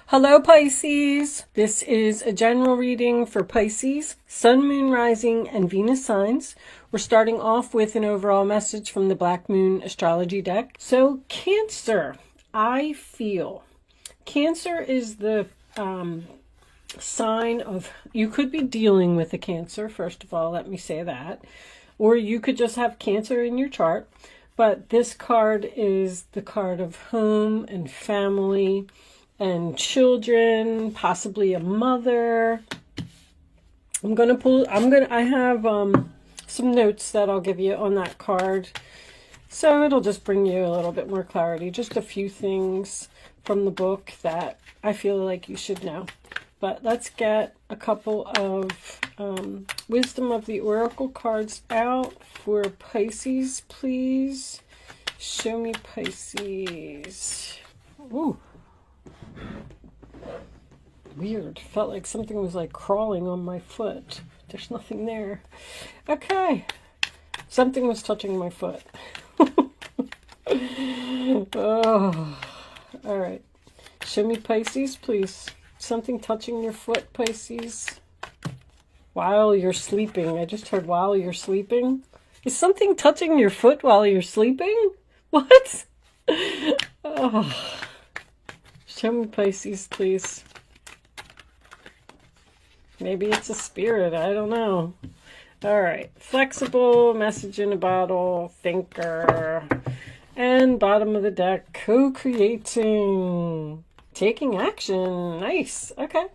Hello Pisces! This is a general reading for Pisces, Sun, Moon, Rising, and Venus signs. We're starting off with an overall message from the Black Moon astrology deck. So Cancer, I feel. Cancer is the sign of, you could be dealing with a Cancer, first of all, let me say that. Or you could just have Cancer in your chart. But this card is the card of home and family and children, possibly a mother. I have some notes that I'll give you on that card. So it'll just bring you a little bit more clarity. Just a few things from the book that I feel like you should know. But let's get a couple of wisdom of the oracle cards out for Pisces, please. Show me Pisces. Ooh. Weird. Felt like something was like crawling on my foot. There's nothing there. Okay. Something was touching my foot. Oh. All right. Show me Pisces, please. Something touching your foot, Pisces. While you're sleeping. I just heard while you're sleeping. Is something touching your foot while you're sleeping? What? Oh. Show me Pisces, please. Maybe it's a spirit. I don't know. All right. Flexible, message in a bottle, thinker. And bottom of the deck, co-creating. Taking action. Nice. Okay.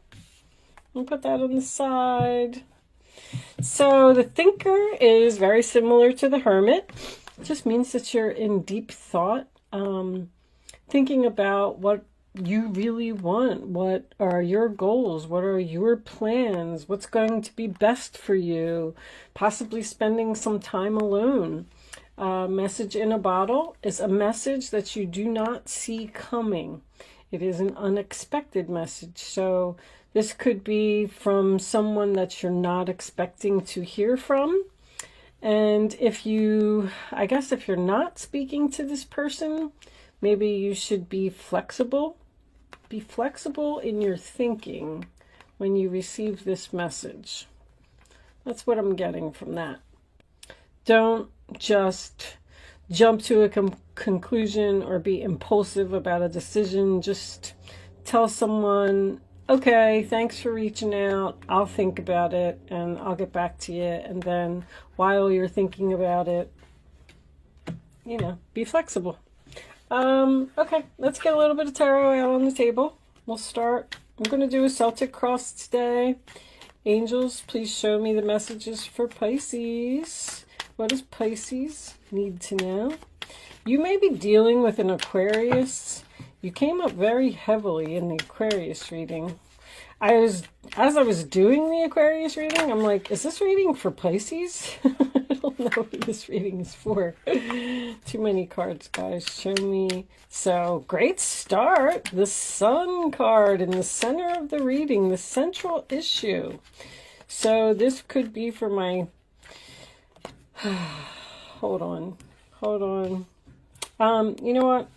I'll put that on the side. So the thinker is very similar to the hermit. It just means that you're in deep thought, thinking about what you really want. What are your goals? What are your plans? What's going to be best for you? Possibly spending some time alone. Message in a bottle is a message that you do not see coming. It is an unexpected message. So this could be from someone that you're not expecting to hear from. And if you're not speaking to this person, maybe you should be flexible. Be flexible in your thinking when you receive this message. That's what I'm getting from that. Don't just jump to a conclusion or be impulsive about a decision. Just tell someone, okay, thanks for reaching out. I'll think about it and I'll get back to you. And then while you're thinking about it, be flexible. Okay, let's get a little bit of tarot out on the table. We'll start. I'm going to do a Celtic cross today. Angels, please show me the messages for Pisces. What does Pisces need to know? You may be dealing with an Aquarius. You came up very heavily in the Aquarius reading. As I was doing the Aquarius reading, I'm like, is this reading for Pisces? I don't know who this reading is for. Too many cards, guys. Show me. So, great start. The Sun card in the center of the reading, the central issue. So, this could be for my... Hold on. You know what?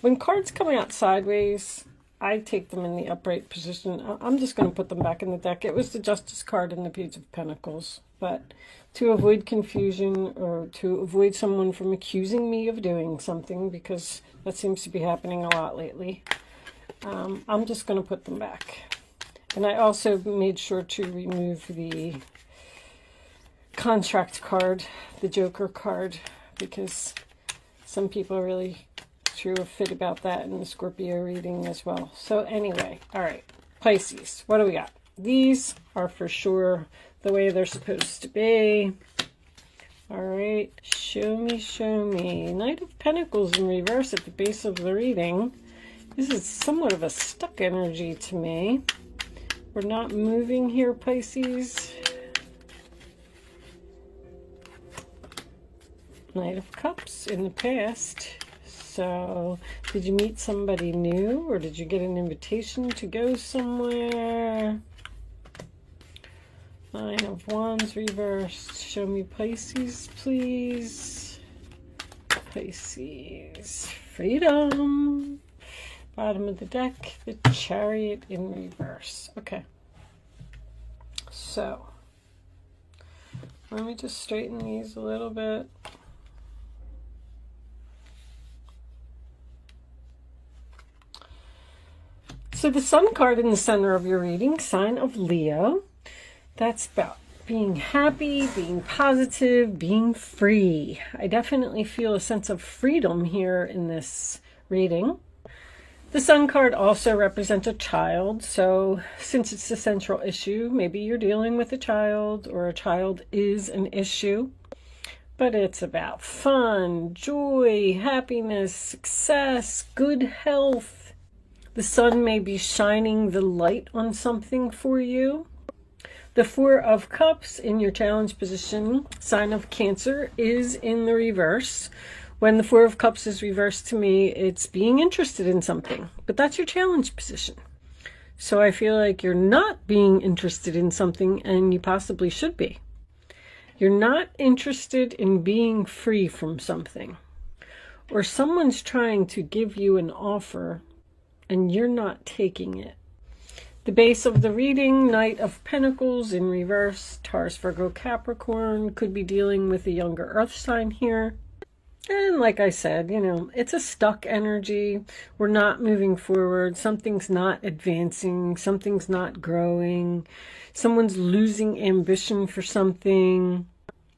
When cards come out sideways, I take them in the upright position. I'm just going to put them back in the deck. It was the Justice card and the Page of Pentacles. But to avoid confusion or to avoid someone from accusing me of doing something, because that seems to be happening a lot lately, I'm just going to put them back. And I also made sure to remove the contract card, the Joker card, because some people really threw a fit about that in the Scorpio reading as well. So anyway, all right, Pisces, what do we got? These are for sure the way they're supposed to be. All right, show me. Knight of Pentacles in reverse at the base of the reading. This is somewhat of a stuck energy to me. We're not moving here, Pisces. Knight of Cups in the past. So, did you meet somebody new, or did you get an invitation to go somewhere? Nine of Wands reversed. Show me Pisces, please. Pisces. Freedom. Bottom of the deck, the Chariot in reverse. Okay. So, let me just straighten these a little bit. So the Sun card in the center of your reading, sign of Leo, that's about being happy, being positive, being free. I definitely feel a sense of freedom here in this reading. The Sun card also represents a child, so since it's the central issue, maybe you're dealing with a child or a child is an issue. But it's about fun, joy, happiness, success, good health. The sun may be shining the light on something for you. The Four of Cups in your challenge position, sign of Cancer, is in the reverse. When the Four of Cups is reversed to me, it's being interested in something. But that's your challenge position. So I feel like you're not being interested in something, and you possibly should be. You're not interested in being free from something. Or someone's trying to give you an offer and you're not taking it. The base of the reading, Knight of Pentacles in reverse, Taurus, Virgo, Capricorn, could be dealing with a younger earth sign here. And like I said, you know, it's a stuck energy. We're not moving forward. Something's not advancing. Something's not growing. Someone's losing ambition for something,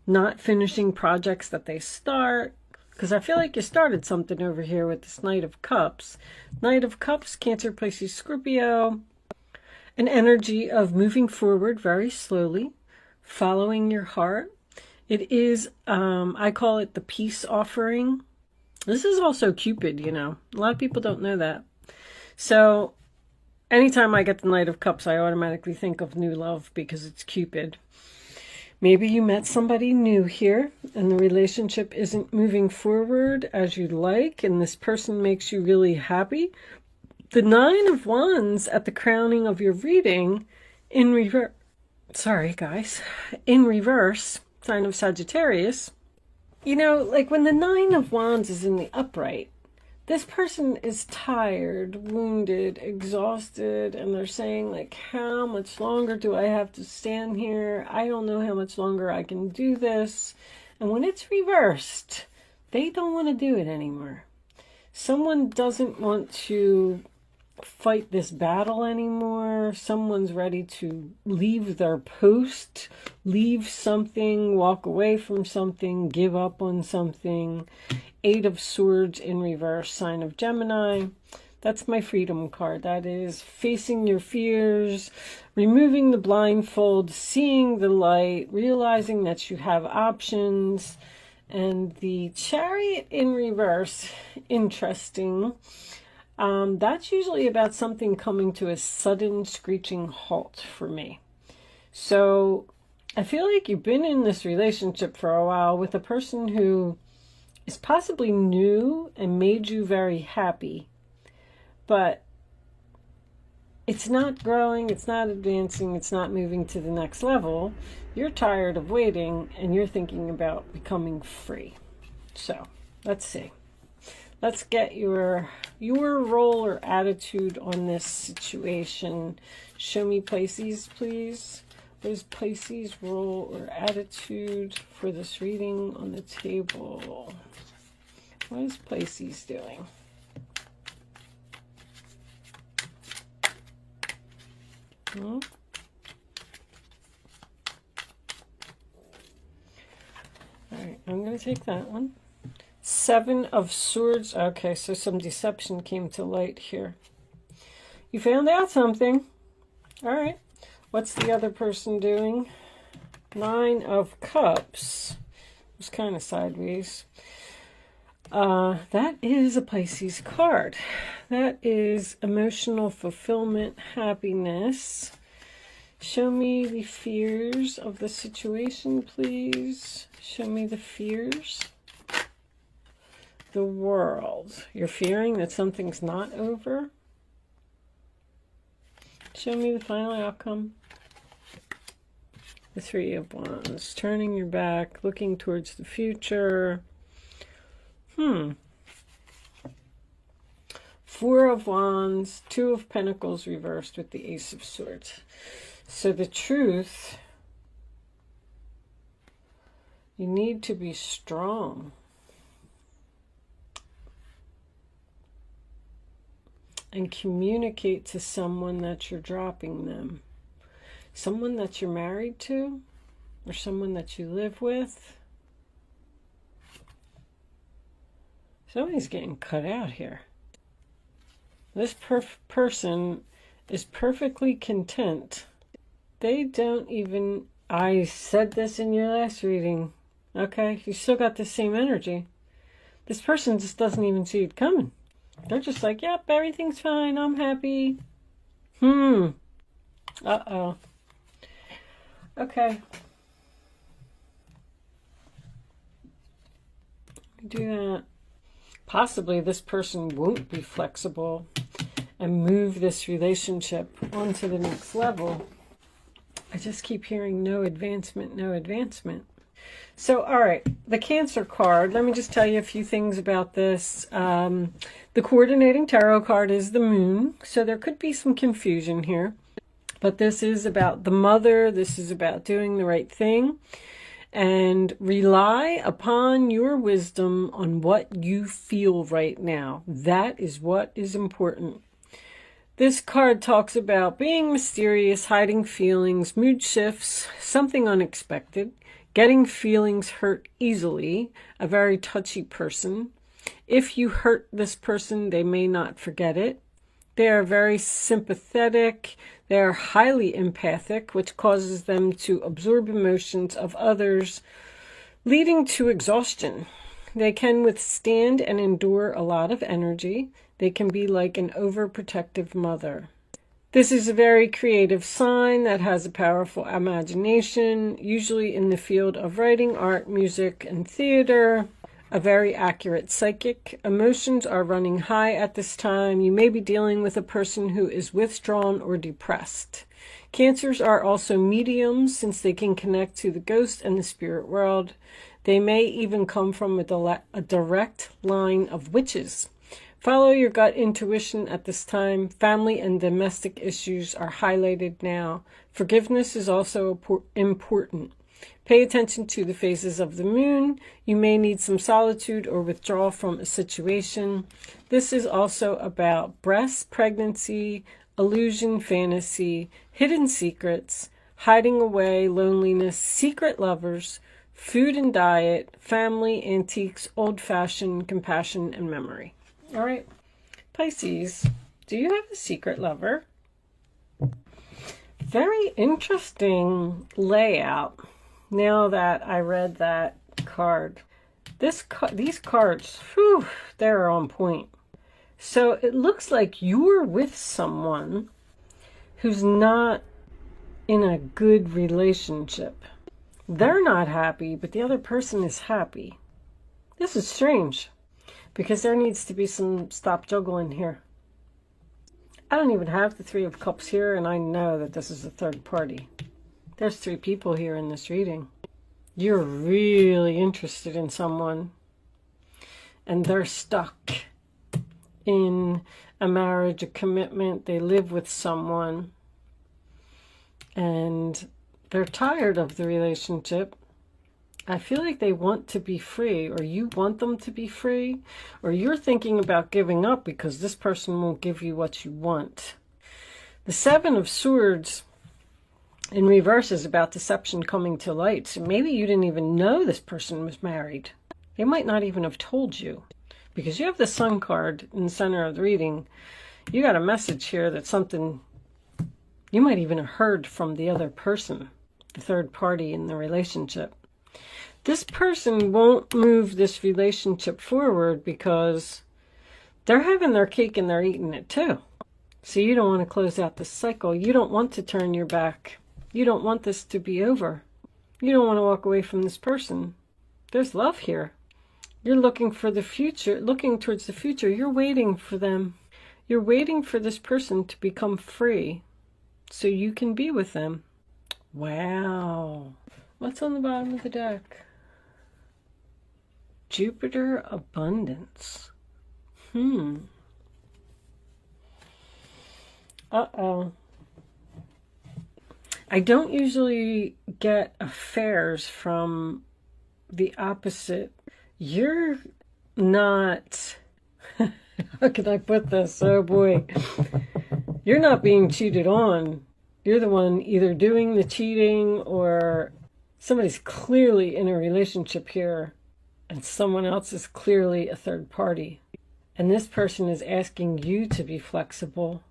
not finishing projects that they start. Because I feel like you started something over here with this Knight of Cups. Knight of Cups, Cancer, Pisces, Scorpio. An energy of moving forward very slowly, following your heart. It is, I call it the peace offering. This is also Cupid, you know. A lot of people don't know that. So anytime I get the Knight of Cups, I automatically think of new love because it's Cupid. Maybe you met somebody new here and the relationship isn't moving forward as you'd like, and this person makes you really happy. The Nine of Wands at the crowning of your reading in reverse, in reverse, sign of Sagittarius. You know, like when the Nine of Wands is in the upright, this person is tired, wounded, exhausted, and they're saying, like, how much longer do I have to stand here? I don't know how much longer I can do this. And when it's reversed, they don't want to do it anymore. Someone doesn't want to fight this battle anymore. Someone's ready to leave their post, leave something, walk away from something, give up on something. Eight of Swords in reverse, sign of Gemini. That's my freedom card. That is facing your fears, removing the blindfold, seeing the light, realizing that you have options. And the Chariot in reverse, interesting. That's usually about something coming to a sudden screeching halt for me. So I feel like you've been in this relationship for a while with a person who is possibly new and made you very happy, but it's not growing, it's not advancing, it's not moving to the next level. You're tired of waiting and you're thinking about becoming free. So let's see. Let's get your role or attitude on this situation. Show me Pisces, please. What is Pisces' role or attitude for this reading on the table? What is Pisces doing? All right, I'm going to take that one. Seven of Swords. Okay, so some deception came to light here. You found out something. All right. What's the other person doing? Nine of Cups. It was kind of sideways. That is a Pisces card. That is emotional fulfillment, happiness. Show me the fears of the situation, please. Show me the fears. The World. You're fearing that something's not over. Show me the final outcome. The Three of Wands. Turning your back, looking towards the future. Four of Wands, Two of Pentacles reversed with the Ace of Swords. So the truth, you need to be strong. And communicate to someone that you're dropping them. Someone that you're married to, or someone that you live with. Somebody's getting cut out here. This person is perfectly content. They don't even... I said this in your last reading. Okay, you still got the same energy. This person just doesn't even see it coming. They're just like, yep, everything's fine. I'm happy. Uh-oh. Okay. Do that. Possibly this person won't be flexible and move this relationship onto the next level. I just keep hearing no advancement, no advancement. So, all right, the Cancer card. Let me just tell you a few things about this. The coordinating tarot card is the Moon, so there could be some confusion here. But this is about the mother. This is about doing the right thing. And rely upon your wisdom on what you feel right now. That is what is important. This card talks about being mysterious, hiding feelings, mood shifts, something unexpected, getting feelings hurt easily, a very touchy person. If you hurt this person, they may not forget it. They are very sympathetic. They are highly empathic, which causes them to absorb emotions of others, leading to exhaustion. They can withstand and endure a lot of energy. They can be like an overprotective mother. This is a very creative sign that has a powerful imagination, usually in the field of writing, art, music, and theater. A very accurate psychic. Emotions are running high at this time. You may be dealing with a person who is withdrawn or depressed. Cancers are also mediums, since they can connect to the ghost and the spirit world. They may even come from a direct line of witches. Follow your gut intuition at this time. Family and domestic issues are highlighted now. Forgiveness is also important. Pay attention to the phases of the moon. You may need some solitude or withdrawal from a situation. This is also about breast, pregnancy, illusion, fantasy, hidden secrets, hiding away, loneliness, secret lovers, food and diet, family, antiques, old-fashioned, compassion, and memory. All right, Pisces, do you have a secret lover? Very interesting layout. Now that I read that card, these cards, whew, they're on point. So it looks like you're with someone who's not in a good relationship. They're not happy, but the other person is happy. This is strange, because there needs to be some stop juggling here. I don't even have the Three of Cups here, and I know that this is a third party. There's three people here in this reading. You're really interested in someone, and they're stuck in a marriage, a commitment. They live with someone, and they're tired of the relationship. I feel like they want to be free, or you want them to be free, or you're thinking about giving up because this person won't give you what you want. The Seven of Swords in reverse is about deception coming to light. So maybe you didn't even know this person was married. They might not even have told you, because you have the Sun card in the center of the reading. You got a message here that something you might even have heard from the other person, the third party in the relationship. This person won't move this relationship forward because they're having their cake and they're eating it too. So you don't want to close out this cycle. You don't want to turn your back. You don't want this to be over. You don't want to walk away from this person. There's love here. You're looking for the future, looking towards the future. You're waiting for them. You're waiting for this person to become free so you can be with them. Wow. What's on the bottom of the deck? Jupiter abundance. Uh-oh. I don't usually get affairs from the opposite. You're not... How can I put this? Oh boy. You're not being cheated on. You're the one either doing the cheating, or somebody's clearly in a relationship here and someone else is clearly a third party. And this person is asking you to be flexible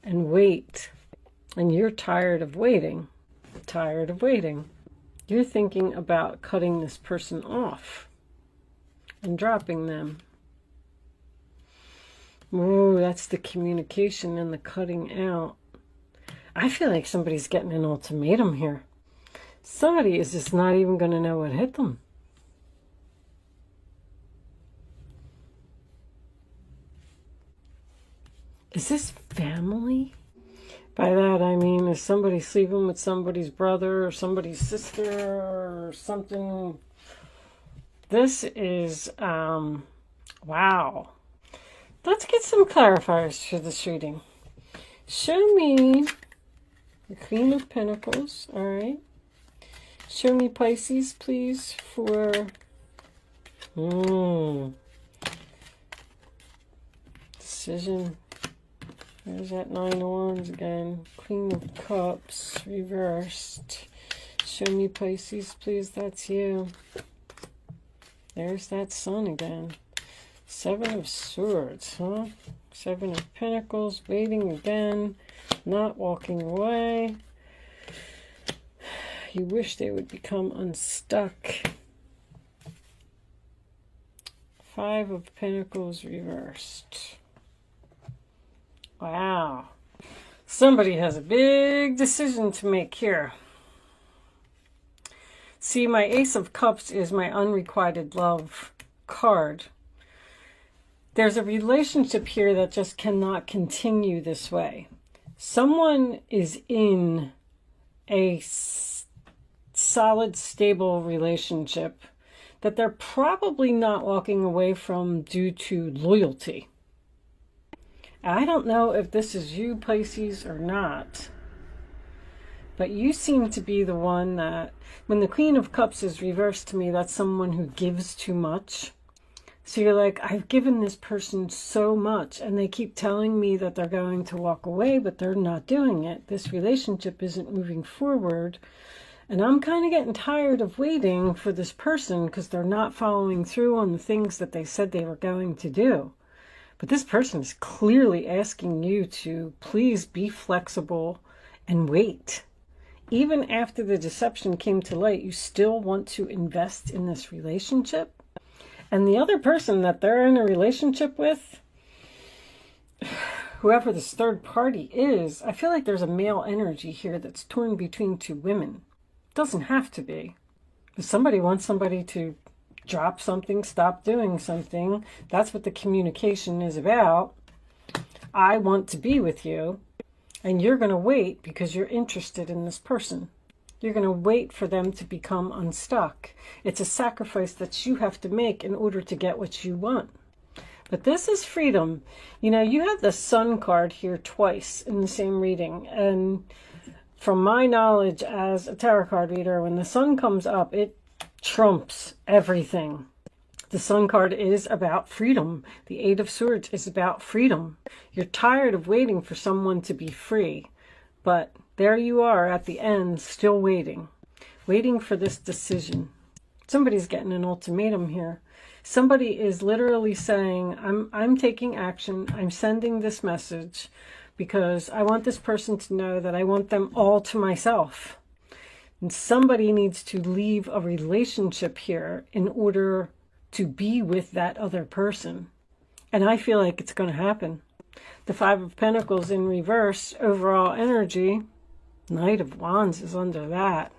and wait. And you're tired of waiting. Tired of waiting. You're thinking about cutting this person off and dropping them. Oh, that's the communication and the cutting out. I feel like somebody's getting an ultimatum here. Somebody is just not even going to know what hit them. Is this family? By that I mean, is somebody sleeping with somebody's brother or somebody's sister or something? This is, wow. Let's get some clarifiers for this reading. Show me the Queen of Pentacles, all right? Show me Pisces, please, for decision. There's that Nine of Wands again. Queen of Cups, reversed. Show me Pisces, please. That's you. There's that Sun again. Seven of Swords, huh? Seven of Pentacles, waiting again. Not walking away. You wish they would become unstuck. Five of Pentacles, reversed. Wow. Somebody has a big decision to make here. See, my Ace of Cups is my unrequited love card. There's a relationship here that just cannot continue this way. Someone is in a solid, stable relationship that they're probably not walking away from due to loyalty. I don't know if this is you, Pisces, or not, but you seem to be the one that, when the Queen of Cups is reversed to me, that's someone who gives too much. So you're like, I've given this person so much, and they keep telling me that they're going to walk away, but they're not doing it. This relationship isn't moving forward, and I'm kind of getting tired of waiting for this person because they're not following through on the things that they said they were going to do. But this person is clearly asking you to please be flexible and wait. Even after the deception came to light, you still want to invest in this relationship. And the other person that they're in a relationship with, whoever this third party is, I feel like there's a male energy here that's torn between two women. It doesn't have to be. If somebody wants somebody to drop something, stop doing something, that's what the communication is about. I want to be with you, and you're going to wait because you're interested in this person. You're going to wait for them to become unstuck. It's a sacrifice that you have to make in order to get what you want. But this is freedom. You know, you have the Sun card here twice in the same reading. And from my knowledge as a tarot card reader, when the Sun comes up, it trumps everything. The Sun card is about freedom. The Eight of Swords is about freedom. You're tired of waiting for someone to be free. But there you are at the end, still waiting. Waiting for this decision. Somebody's getting an ultimatum here. Somebody is literally saying, I'm taking action. I'm sending this message because I want this person to know that I want them all to myself. And somebody needs to leave a relationship here in order to be with that other person. And I feel like it's going to happen. The Five of Pentacles in reverse, overall energy. Knight of Wands is under that.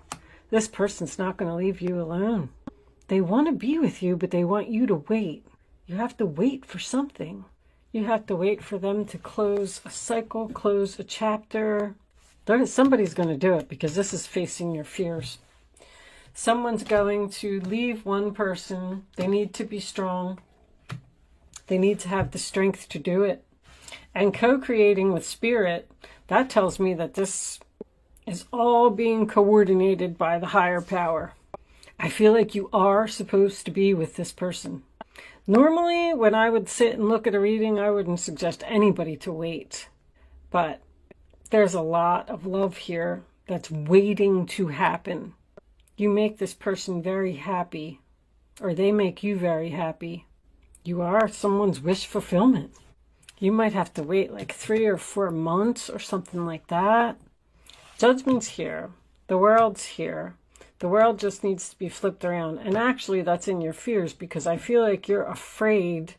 This person's not going to leave you alone. They want to be with you, but they want you to wait. You have to wait for something. You have to wait for them to close a cycle, close a chapter. Somebody's going to do it because this is facing your fears. Someone's going to leave one person. They need to be strong. They need to have the strength to do it. and co-creating with spirit, that tells me that this is all being coordinated by the higher power. I feel like you are supposed to be with this person. Normally, when I would sit and look at a reading, I wouldn't suggest anybody to wait. But there's a lot of love here that's waiting to happen. You make this person very happy, or they make you very happy. You are someone's wish fulfillment. You might have to wait like 3 or 4 months or something like that. Judgment's here. The world's here. The world just needs to be flipped around. And actually, that's in your fears, because I feel like you're afraid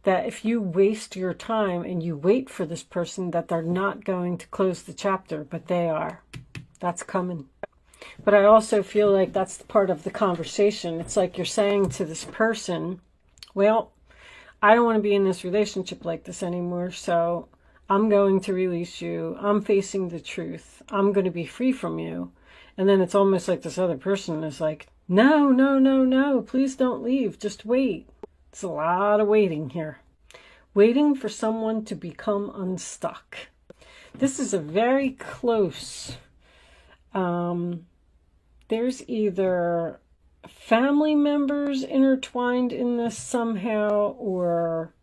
that if you waste your time and you wait for this person, that they're not going to close the chapter, but they are. That's coming. But I also feel like that's part of the conversation. It's like you're saying to this person, well, I don't want to be in this relationship like this anymore, so I'm going to release you. I'm facing the truth. I'm going to be free from you. And then it's almost like this other person is like, no, no, no, no, please don't leave. Just wait. It's a lot of waiting here. Waiting for someone to become unstuck. This is a very close, there's either family members intertwined in this somehow, or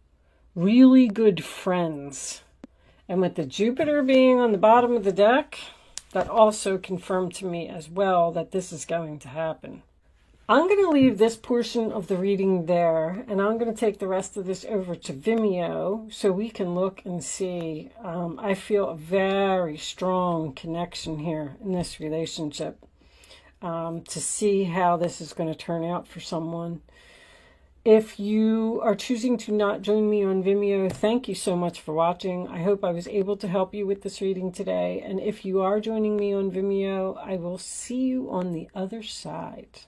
really good friends. And with the Jupiter being on the bottom of the deck, that also confirmed to me as well that this is going to happen. I'm going to leave this portion of the reading there, and I'm going to take the rest of this over to Vimeo so we can look and see. I feel a very strong connection here in this relationship, to see how this is going to turn out for someone. If you are choosing to not join me on Vimeo, thank you so much for watching. I hope I was able to help you with this reading today. And if you are joining me on Vimeo, I will see you on the other side.